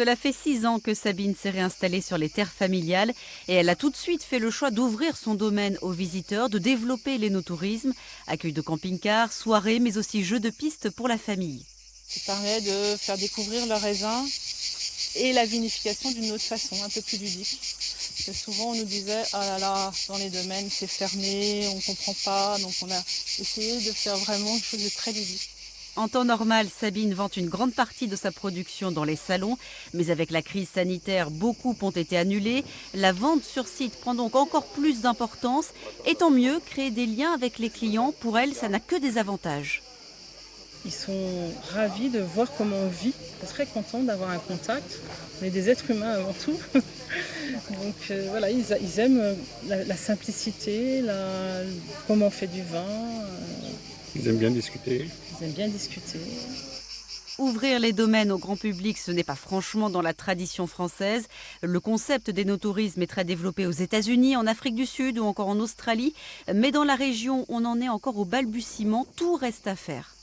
Cela fait 6 ans que Sabine s'est réinstallée sur les terres familiales et elle a tout de suite fait le choix d'ouvrir son domaine aux visiteurs, de développer l'énotourisme, accueil de camping-cars, soirées, mais aussi jeux de piste pour la famille. Ça permet de faire découvrir le raisin et la vinification d'une autre façon, un peu plus ludique. Parce que souvent on nous disait « Ah là là, dans les domaines c'est fermé, on ne comprend pas ». Donc on a essayé de faire vraiment quelque chose de très ludique. En temps normal, Sabine vend une grande partie de sa production dans les salons, mais avec la crise sanitaire, beaucoup ont été annulés. La vente sur site prend donc encore plus d'importance. Et tant mieux, créer des liens avec les clients, pour elle, ça n'a que des avantages. Ils sont ravis de voir comment on vit, ils sont très contents d'avoir un contact. On est des êtres humains avant tout. Donc voilà, ils aiment la simplicité, comment on fait du vin. Ils aiment bien discuter. Ils aiment bien discuter. Ouvrir les domaines au grand public, ce n'est pas franchement dans la tradition française. Le concept d'énotourisme est très développé aux États-Unis, en Afrique du Sud ou encore en Australie. Mais dans la région, on en est encore au balbutiement, tout reste à faire.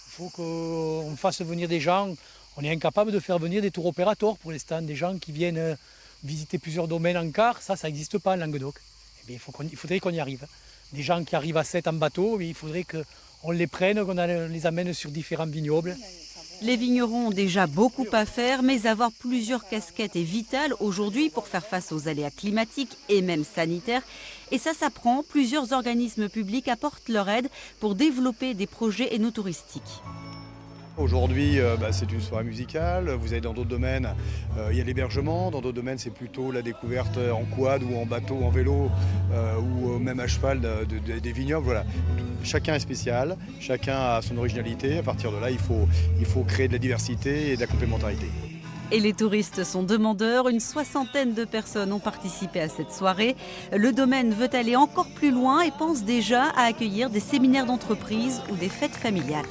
Il faut qu'on fasse venir des gens. On est incapable de faire venir des tour opérateurs pour l'instant, des gens qui viennent visiter plusieurs domaines en car. Ça n'existe pas en Languedoc. Eh bien, il faudrait qu'on y arrive. Des gens qui arrivent à 7 en bateau, il faudrait qu'on les prenne, qu'on les amène sur différents vignobles. Les vignerons ont déjà beaucoup à faire, mais avoir plusieurs casquettes est vital aujourd'hui pour faire face aux aléas climatiques et même sanitaires. Et ça s'apprend, plusieurs organismes publics apportent leur aide pour développer des projets énotouristiques. Aujourd'hui, c'est une soirée musicale. Vous allez dans d'autres domaines, il y a l'hébergement. Dans d'autres domaines, c'est plutôt la découverte en quad ou en bateau, en vélo ou même à cheval des vignobles. Voilà. Chacun est spécial, chacun a son originalité. À partir de là, il faut créer de la diversité et de la complémentarité. Et les touristes sont demandeurs. Une 60aine de personnes ont participé à cette soirée. Le domaine veut aller encore plus loin et pense déjà à accueillir des séminaires d'entreprise ou des fêtes familiales.